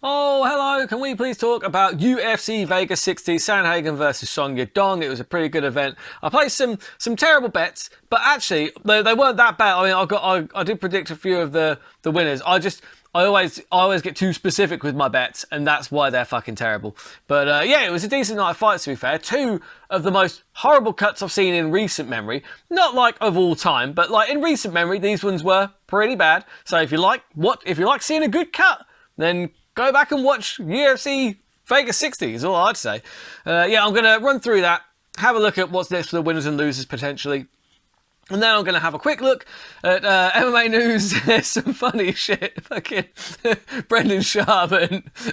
Oh, hello, can we please talk about UFC Vegas 60, Sandhagen versus Song Yadong? It was a pretty good event. I placed some terrible bets, but actually, they weren't that bad. I mean, I did predict a few of the winners. I always get too specific with my bets, and that's why they're fucking terrible. But yeah, it was a decent night of fights, to be fair. Two of the most horrible cuts I've seen in recent memory. Not like of all time, but like in recent memory, these ones were pretty bad. So if you like seeing a good cut, then go back and watch UFC Vegas 60 is all I'd say. Yeah, I'm going to run through that, have a look at what's next for the winners and losers potentially. And then I'm going to have a quick look at MMA news. There's some funny shit. Fucking Brendan Schaub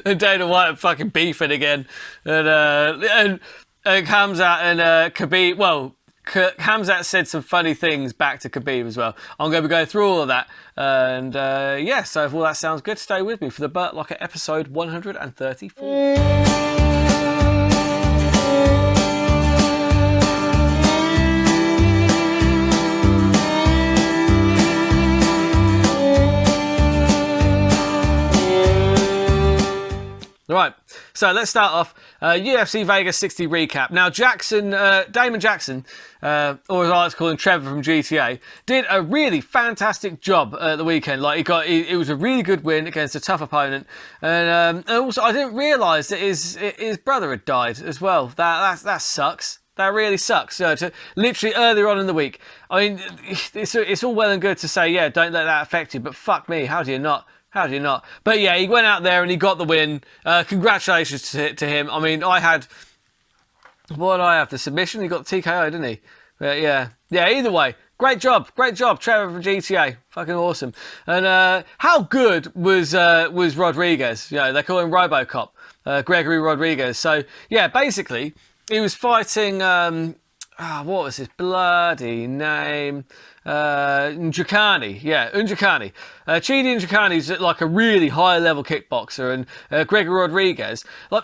and Dana White are fucking beefing again. And Khamzat and Khabib, well, Khamzat said some funny things back to Khabib as well. I'm going to be going through all of that. And yeah, so if all that sounds good, stay with me for the Burt Locker episode 134. Right, so let's start off UFC Vegas 60 recap. Now, Damon Jackson, or as I like to call him, Trevor from GTA, did a really fantastic job at the weekend. Like it was a really good win against a tough opponent, and also I didn't realise that his brother had died as well. That sucks. That really sucks. Literally earlier on in the week. I mean, it's all well and good to say, yeah, don't let that affect you, but fuck me, how do you not? How do you not? But yeah, he went out there and he got the win. Congratulations to him. I mean, what did I have? The submission? He got the TKO, didn't he? Yeah, either way. Great job, Trevor from GTA. Fucking awesome. And how good was Rodriguez? Yeah, they call him RoboCop. Gregory Rodriguez. So, yeah, basically, he was fighting... what was his bloody name? Njoukani. Yeah, Njoukani. Chidi Njoukani's like a really high-level kickboxer, and Gregory Rodriguez, like,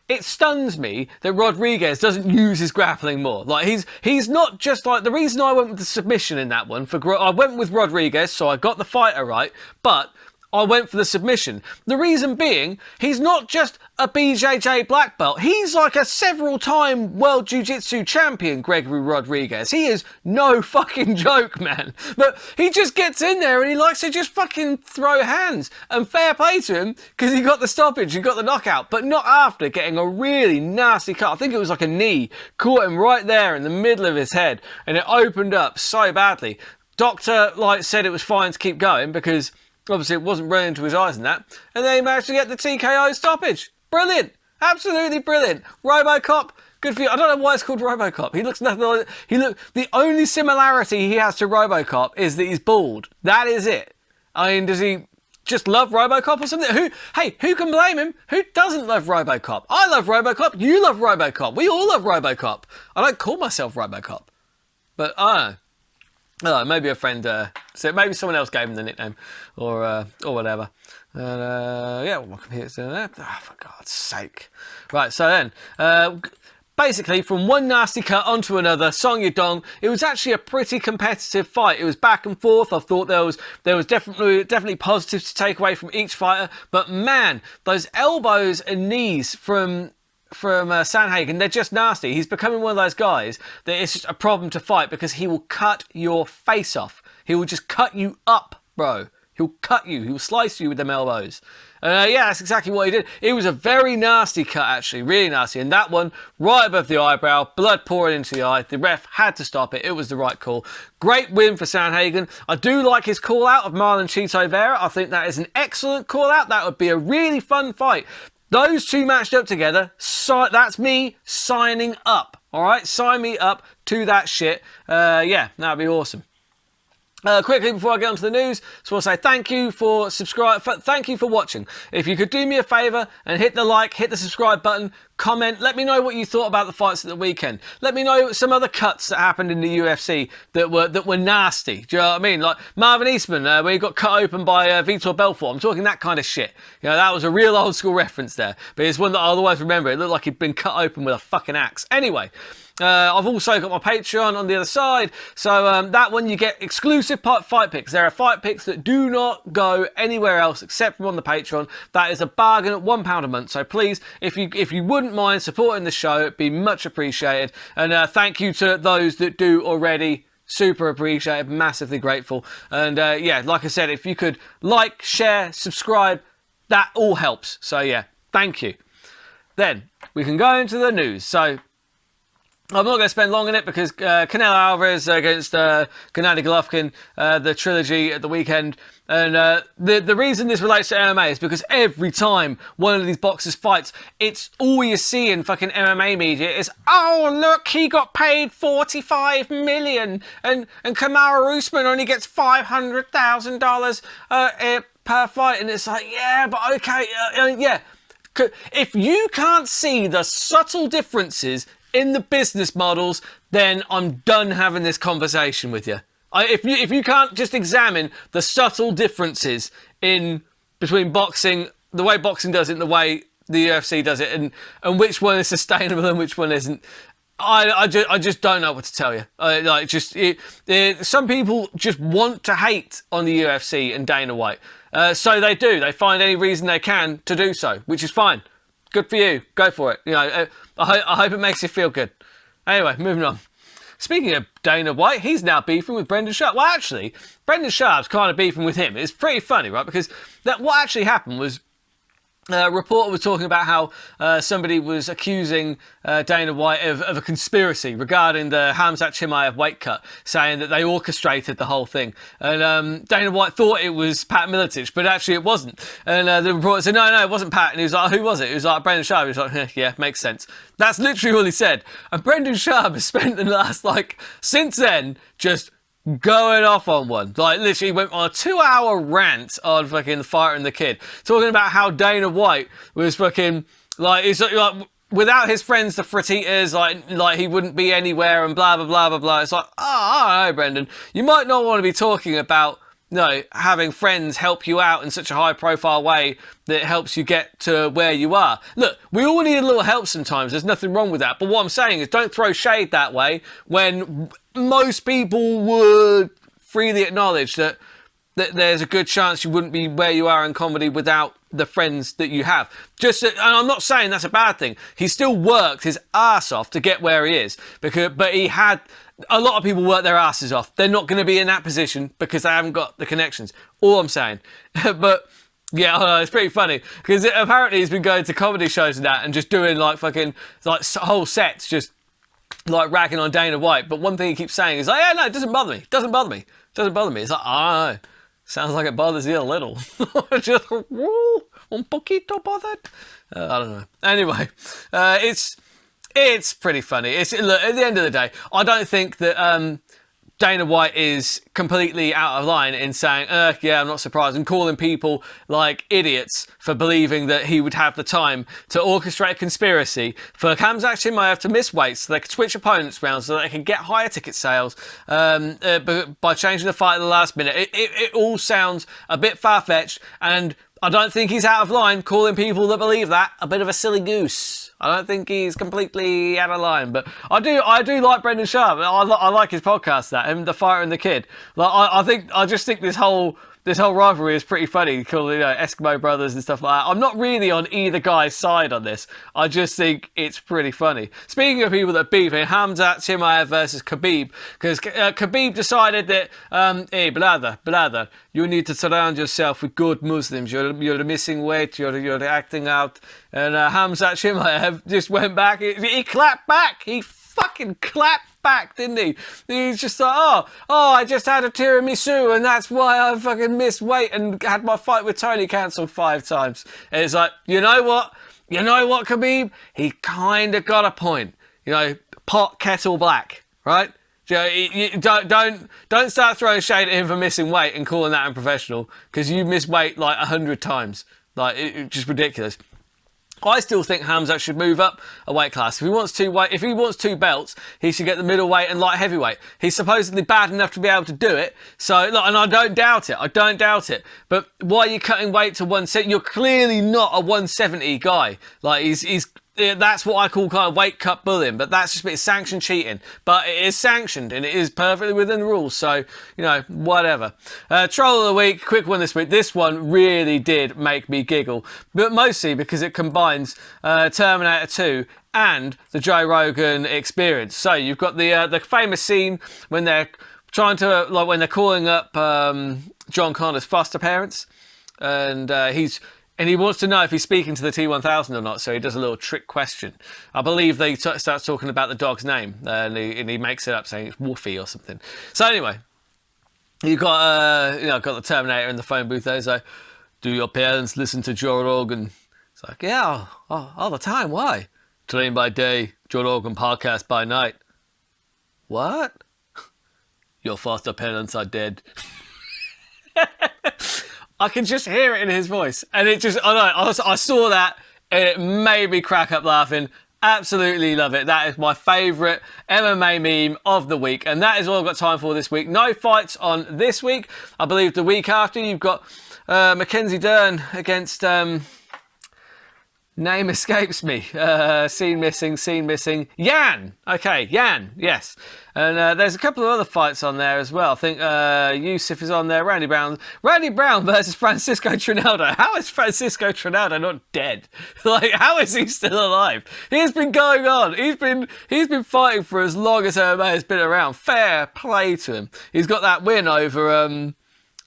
it stuns me that Rodriguez doesn't use his grappling more. Like, he's not just like, the reason I went with the submission in that one, I went with Rodriguez, so I got the fighter right, but I went for the submission. The reason being, he's not just a BJJ black belt. He's like a several-time World Jiu-Jitsu champion, Gregory Rodriguez. He is no fucking joke, man. But he just gets in there and he likes to just fucking throw hands. And fair play to him, because he got the stoppage, he got the knockout, but not after getting a really nasty cut. I think it was like a knee, caught him right there in the middle of his head, and it opened up so badly. Doctor, said it was fine to keep going, because obviously it wasn't running into his eyes and that. And then he managed to get the TKO stoppage. Brilliant. Absolutely brilliant. RoboCop, good for you. I don't know why it's called RoboCop. He looks nothing like... The only similarity he has to RoboCop is that he's bald. That is it. I mean, does he just love RoboCop or something? Who can blame him? Who doesn't love RoboCop? I love RoboCop. You love RoboCop. We all love RoboCop. I don't call myself RoboCop. But I don't know, maybe a friend, so maybe someone else gave him the nickname, or whatever. And yeah, well, my computer's doing that. Oh, for God's sake! Right, so then, basically, from one nasty cut onto another, Song Yadong. It was actually a pretty competitive fight. It was back and forth. I thought there was definitely positives to take away from each fighter, but man, those elbows and knees from Sandhagen, they're just nasty. He's becoming one of those guys that it's just a problem to fight, because he will cut your face off. He will just cut you up, bro. He'll cut you. He'll slice you with them elbows. Yeah, that's exactly what he did. It was a very nasty cut, actually. Really nasty. And that one, right above the eyebrow, blood pouring into the eye. The ref had to stop it. It was the right call. Great win for Sandhagen. I do like his call-out of Marlon Chito Vera. I think that is an excellent call-out. That would be a really fun fight. Those two matched up together, so that's me signing up. All right, sign me up to that shit. Yeah, that'd be awesome. Quickly before I get onto the news, just want to say thank you for thank you for watching. If you could do me a favour and hit the like, hit the subscribe button, comment, let me know what you thought about the fights at the weekend. Let me know some other cuts that happened in the UFC that were nasty. Do you know what I mean? Like Marvin Eastman, where he got cut open by Vitor Belfort. I'm talking that kind of shit. You know, that was a real old school reference there, but it's one that I'll always remember. It looked like he'd been cut open with a fucking axe. Anyway. I've also got my Patreon on the other side. So that one you get exclusive fight picks. There are fight picks that do not go anywhere else except from on the Patreon. That is a bargain at £1 a month. So please, if you wouldn't mind supporting the show, it'd be much appreciated. And thank you to those that do already. Super appreciated, massively grateful. And yeah, like I said, if you could like, share, subscribe, that all helps. So yeah, thank you. Then we can go into the news. So I'm not going to spend long on it because Canelo Alvarez against Gennady Golovkin, the trilogy at the weekend. And the reason this relates to MMA is because every time one of these boxers fights, it's all you see in fucking MMA media is, oh, look, he got paid $45 million and Kamaru Usman only gets $500,000 per fight. And it's like, yeah, but okay, yeah. If you can't see the subtle differences in the business models, then I'm done having this conversation with you. If you can't just examine the subtle differences in between boxing, the way boxing does it and the way the UFC does it, and which one is sustainable and which one isn't, I just don't know what to tell you. Some people just want to hate on the UFC and Dana White. So they do. They find any reason they can to do so, which is fine. Good for you. Go for it. You know, I hope it makes you feel good. Anyway, moving on. Speaking of Dana White, he's now beefing with Brendan Sharp. Well, actually, Brendan Sharp's kind of beefing with him. It's pretty funny, right? Because what actually happened was a reporter was talking about how somebody was accusing Dana White of a conspiracy regarding the Khamzat Chimaev weight cut, saying that they orchestrated the whole thing. And Dana White thought it was Pat Miletich, but actually it wasn't. And the reporter said, no, it wasn't Pat. And he was like, who was it? He was like, Brendan Sharp. He was like, yeah, makes sense. That's literally all he said. And Brendan Sharp has spent the last, since then, just going off on one. Literally went on a 2-hour rant on fucking The Fighter and the Kid, talking about how Dana White was fucking, without his friends, the Fertitas, he wouldn't be anywhere and blah, blah, blah, blah, blah. It's like, I don't know, Brendan. You might not want to be talking about, having friends help you out in such a high-profile way that helps you get to where you are. Look, we all need a little help sometimes. There's nothing wrong with that. But what I'm saying is don't throw shade that way when most people would freely acknowledge that there's a good chance you wouldn't be where you are in comedy without the friends that you have. And I'm not saying that's a bad thing. He still worked his ass off to get where he is, but he had... A lot of people work their asses off. They're not going to be in that position because they haven't got the connections. All I'm saying. But yeah, it's pretty funny because apparently he's been going to comedy shows and that and just doing whole sets just ragging on Dana White. But one thing he keeps saying is yeah, no, it doesn't bother me. It doesn't bother me. It doesn't bother me. It's like, I don't know. Sounds like it bothers you a little. Just un poquito bothered. I don't know. Anyway, it's pretty funny. Look, at the end of the day, I don't think that Dana White is completely out of line in saying, yeah, I'm not surprised, and calling people idiots for believing that he would have the time to orchestrate a conspiracy for Khamzat Chimaev to miss weight so they could switch opponents around so they could get higher ticket sales by changing the fight at the last minute. It all sounds a bit far-fetched, and I don't think he's out of line calling people that believe that a bit of a silly goose. I don't think he's completely out of line, but I do like Brendan Sharp. I like his podcast, The Fighter and the Kid. I just think this whole rivalry is pretty funny, called Eskimo brothers and stuff like that. I'm not really on either guy's side on this. I just think it's pretty funny. Speaking of people that beef, Khamzat Chimaev versus Khabib, because Khabib decided that, hey, brother, you need to surround yourself with good Muslims. You're missing weight. You're acting out. And Khamzat Chimaev just went back. He clapped back. He fucking clapped back, didn't he? He's just like, oh, I just had a tiramisu and that's why I fucking missed weight and had my fight with Tony cancelled 5 times. And it's like, you know what, Khabib? He kind of got a point. Pot, kettle, black, right? Don't start throwing shade at him for missing weight and calling that unprofessional, because you miss weight 100 times. It's just ridiculous. I still think Khamzat should move up a weight class. If he wants 2 belts, he should get the middleweight and light heavyweight. He's supposedly bad enough to be able to do it. So, and I don't doubt it. But why are you cutting weight to 170? You're clearly not a 170 guy. He's that's what I call kind of weight cut bullying, but that's just it's sanctioned cheating. But it is sanctioned and it is perfectly within the rules. So, you know, whatever. Troll of the week, quick one this week. This one really did make me giggle, but mostly because it combines Terminator 2 and the Joe Rogan Experience. So you've got the famous scene when they're trying to, like, when they're calling up John Connor's foster parents, and he wants to know if he's speaking to the T1000 or not, so he does a little trick question. I believe they starts talking about the dog's name, and he makes it up saying it's Wolfie or something. So anyway, you got got the Terminator in the phone booth there. So, do your parents listen to Joe Rogan? It's like, yeah, all the time. Why? Train by day, Joe Rogan podcast by night. What? Your foster parents are dead. I can just hear it in his voice, and it just, I saw that, and it made me crack up laughing. Absolutely love it. That is my favourite MMA meme of the week, and that is all I've got time for this week. No fights on this week. I believe the week after you've got Mackenzie Dern against name escapes me. Scene missing. Yan. Okay, Yan. Yes. And there's a couple of other fights on there as well. I think Yusuf is on there. Randy Brown versus Francisco Trinaldo. How is Francisco Trinaldo not dead? Like, how is he still alive? He's been going on. He's been fighting for as long as MMA has been around. Fair play to him. He's got that win over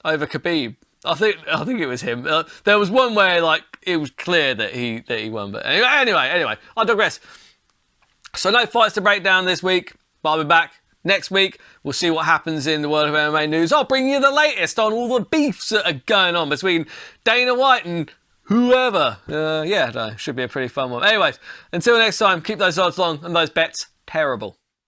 Khabib. I think it was him. There was one where, like, it was clear that he won. But anyway, I digress. So no fights to break down this week, but I'll be back next week. We'll see what happens in the world of MMA news. I'll bring you the latest on all the beefs that are going on between Dana White and whoever. Should be a pretty fun one. Anyways, until next time, keep those odds long and those bets terrible.